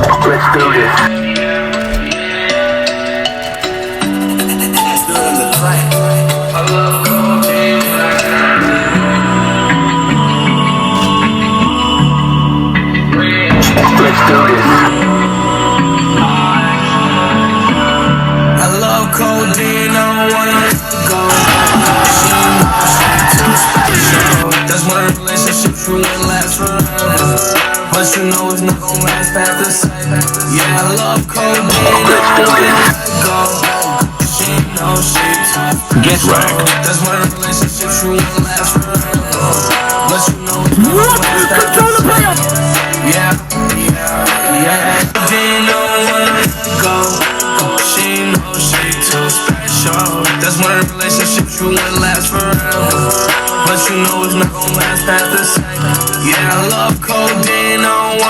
Let's do this. I love cocaine. Let's do this. I love codeine, I don't wanna go. She too special. That's one of the relationships you won't last forever. But you know it's not gonna last past the same. Yeah, I love codeine, I don't wanna go. She knows she too Get wrecked. That's one of the relationships you won't last forever. But you know it's not gonna last past the same. Yeah. Codeine, I don't wanna go. She knows she too special. That's one of the relationships you won't last forever. But you know it's not gonna last past the same. Yeah, I love codeine, I don't